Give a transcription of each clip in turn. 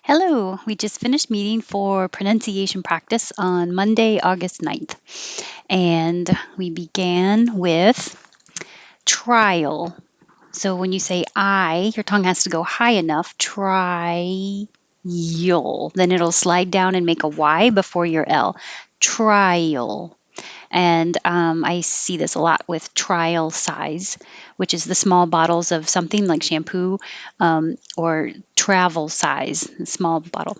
Hello, we just finished meeting for pronunciation practice on Monday, August 9th. And we began with trial. So when you say I, your tongue has to go high enough. Trial. Then it'll slide down and make a Y before your L. Trial. And I see this a lot with trial size, which is the small bottles of something like shampoo or travel size, small bottle.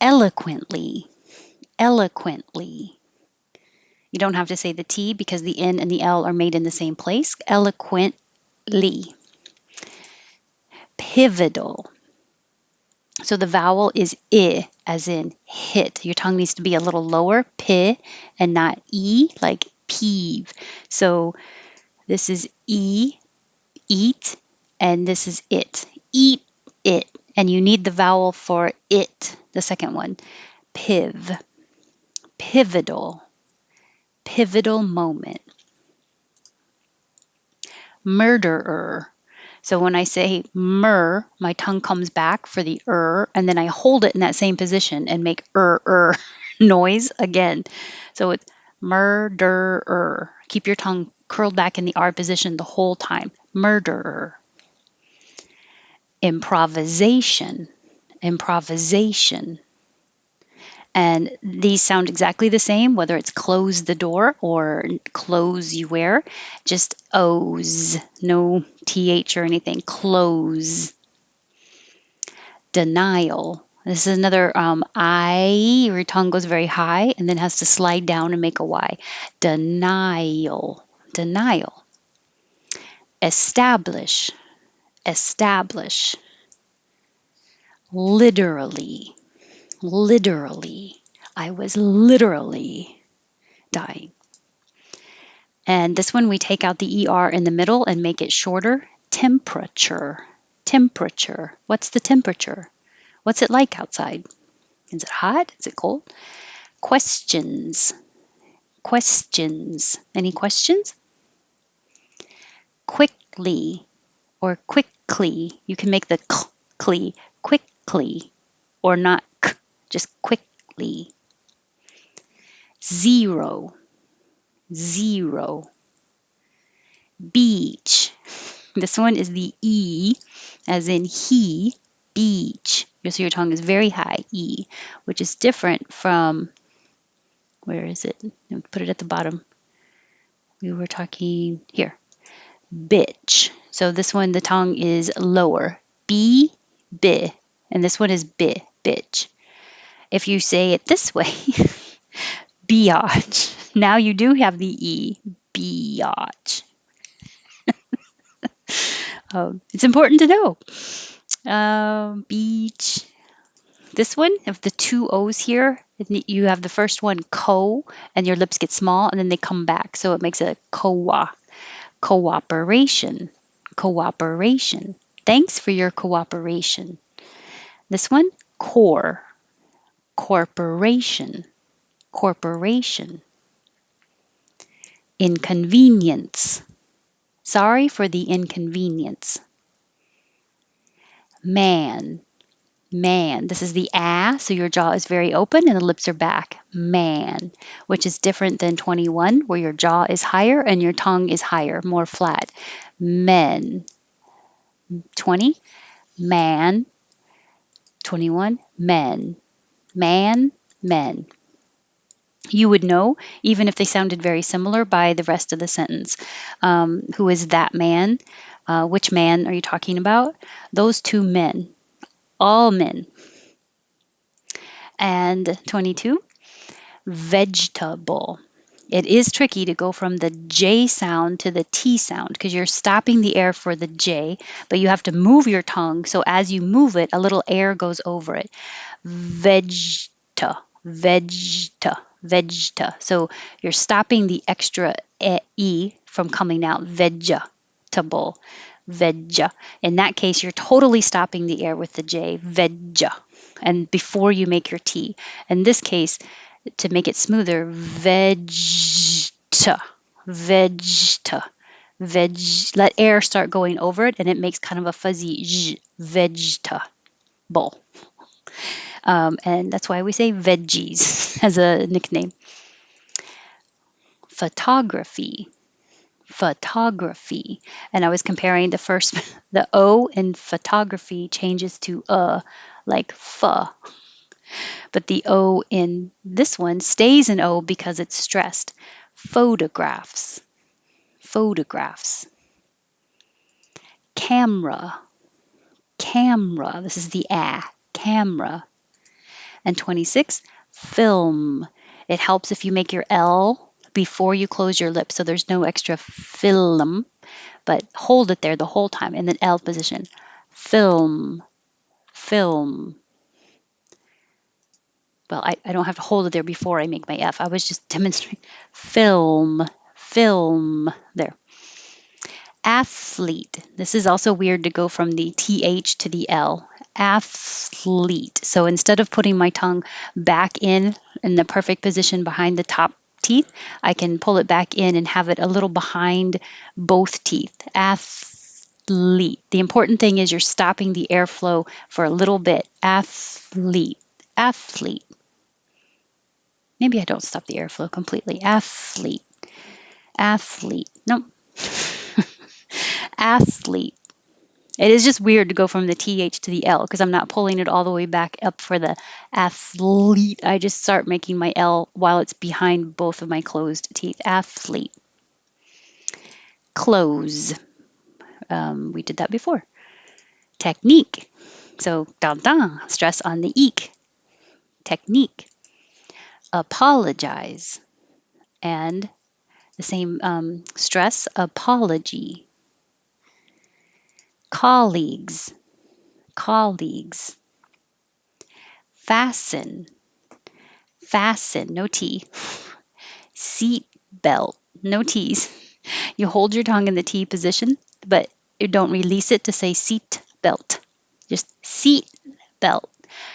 Eloquently, eloquently. You don't have to say the T because the N and the L are made in the same place. Eloquently. Pivotal. So the vowel is I, as in hit. Your tongue needs to be a little lower, pi, and not E, like peeve. So this is E, eat, and this is it. Eat it. And you need the vowel for it, the second one. Piv, pivotal, pivotal moment. Murderer. So when I say mur, my tongue comes back for the and then I hold it in that same position and make noise again. So it's murderer. Keep your tongue curled back in the R position the whole time. Murderer. Improvisation. Improvisation. And these sound exactly the same, whether it's close the door or close you wear, just O's, no TH or anything. Close. Denial. This is another I, your tongue goes very high and then has to slide down and make a Y. Denial. Denial. Establish. Establish. Literally. Literally. I was literally dying. And this one we take out the ER in the middle and make it shorter. Temperature. Temperature. What's the temperature? What's it like outside? Is it hot? Is it cold? Questions. Questions. Any questions? Quickly or quickly. You can make the k, quickly, or not k, just quickly. Zero. Zero. Beach. This one is the E, as in he, beach. So your tongue is very high, E, which is different from, where is it? Put it at the bottom. We were talking here, bitch. So this one, the tongue is lower, B, bi. And this one is bi, bitch. If you say it this way, biatch. Now you do have the E, biatch. It's important to know. Beach. This one, of the two O's here, you have the first one, co, and your lips get small, and then they come back. So it makes a coa. Cooperation. Cooperation. Thanks for your cooperation. This one, core. Corporation. Corporation. Inconvenience. Sorry for the inconvenience. Man. Man. This is the so your jaw is very open and the lips are back. Man, which is different than 21, where your jaw is higher and your tongue is higher, more flat. Men. 20, man. 21, men. Man, men. You would know, even if they sounded very similar, by the rest of the sentence. Who is that man? Which man are you talking about? Those two men. All men. And 22, vegetable. It is tricky to go from the J sound to the T sound because you're stopping the air for the J, but you have to move your tongue. So as you move it, a little air goes over it. Vegeta, vegeta, vegeta. So you're stopping the extra E from coming out. Vegetable, veggia. In that case, you're totally stopping the air with the J, veggia, and before you make your T. In this case, to make it smoother, vegeta, vegeta, veg. Let air start going over it, and it makes kind of a fuzzy vegetable. And that's why we say veggies as a nickname. Photography. Photography. And I was comparing the first, the O in photography changes to like pho. But the O in this one stays an O because it's stressed. Photographs. Photographs. Camera. Camera. This is the camera. And 26, film. It helps if you make your L before you close your lips, so there's no extra film, but hold it there the whole time in the L position. Film, film. Well, I don't have to hold it there before I make my F. I was just demonstrating. Film, film. There. Athlete. This is also weird to go from the TH to the L. Athlete. So instead of putting my tongue back in the perfect position behind the top teeth, I can pull it back in and have it a little behind both teeth. Athlete. The important thing is you're stopping the airflow for a little bit. Athlete. Athlete. Maybe I don't stop the airflow completely. Athlete. Athlete. Nope. Athlete. It is just weird to go from the TH to the L because I'm not pulling it all the way back up for the athlete. I just start making my L while it's behind both of my closed teeth. Athlete. Close. We did that before. Technique. So, dun dun, stress on the eek. Technique. Apologize. And the same stress, apology. Colleagues. Colleagues. Fasten. Fasten. No T. Seat belt. No T's. You hold your tongue in the T position, but you don't release it to say seat belt. Just seat belt.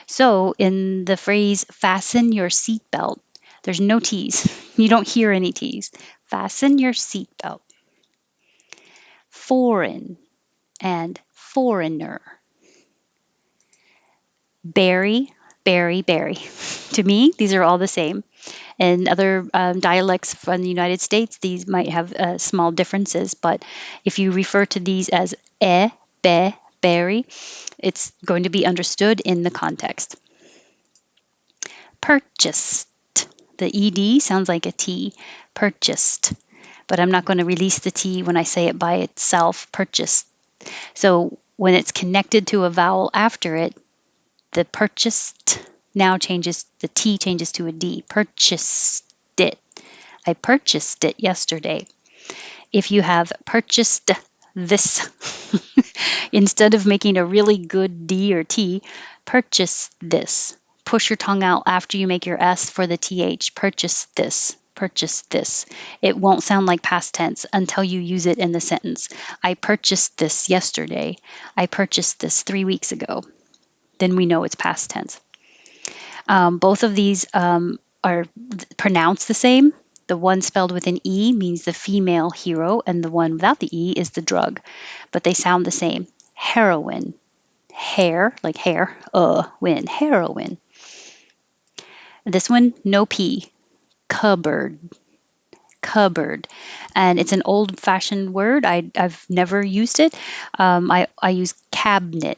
So in the phrase fasten your seat belt, there's no T's. You don't hear any T's. Fasten your seat belt. Foreign and foreigner. Berry, berry, berry. To me, these are all the same. In other dialects from the United States, these might have small differences, but if you refer to these as be, berry, it's going to be understood in the context. Purchased. The ed sounds like a T. Purchased. But I'm not going to release the T when I say it by itself. Purchased. So when it's connected to a vowel after it, the purchased now changes, the T changes to a D. Purchased it. I purchased it yesterday. If you have purchased this, instead of making a really good D or T, purchase this. Push your tongue out after you make your S for the TH. Purchase this. Purchase this. It won't sound like past tense until you use it in the sentence. I purchased this yesterday. I purchased this 3 weeks ago. Then we know it's past tense. Both of these are pronounced the same. The one spelled with an E means the female hero, and the one without the E is the drug, but they sound the same. Heroin. Hair, like hair, win, heroin. This one, no P. Cupboard. Cupboard. And it's an old fashioned word. I've never used it. I use cabinet.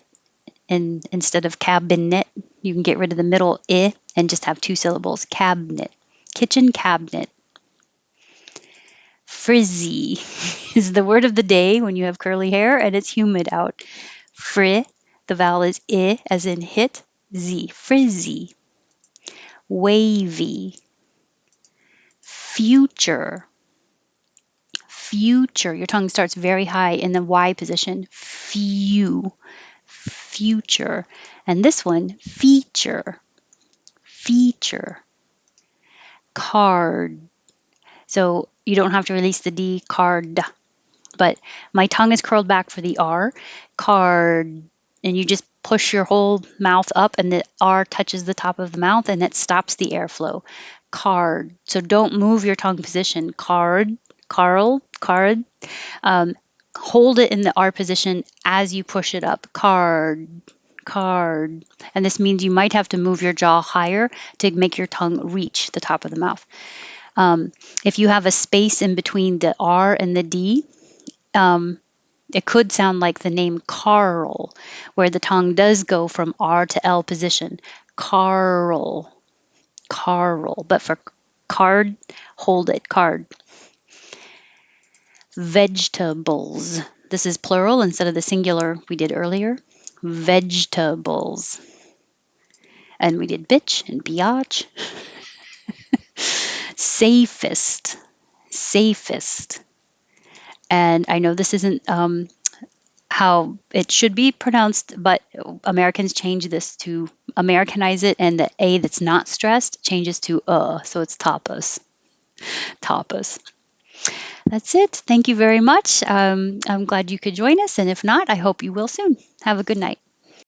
And instead of cabinet, you can get rid of the middle I and just have 2 syllables. Cabinet. Kitchen cabinet. Frizzy is the word of the day when you have curly hair and it's humid out. Fri, the vowel is I as in hit. Z, frizzy. Wavy. Future. Future. Your tongue starts very high in the Y position. Future. And this one, feature. Feature. Card. So you don't have to release the D, card. But my tongue is curled back for the R, card. And you just push your whole mouth up and the R touches the top of the mouth and it stops the airflow. Card. So don't move your tongue position. Card, card. Hold it in the R position as you push it up. Card, card. And this means you might have to move your jaw higher to make your tongue reach the top of the mouth. Um, if you have a space in between the R and the D, um, it could sound like the name Carl, where the tongue does go from R to L position. Carl, Carl. But for card, hold it, card. Vegetables. This is plural instead of the singular we did earlier. Vegetables. And we did bitch and biatch. Safest. Safest. And I know this isn't how it should be pronounced, but Americans change this to Americanize it, and the A that's not stressed changes to so it's tapas. Tapas. That's it. Thank you very much. I'm glad you could join us, and if not, I hope you will soon. Have a good night.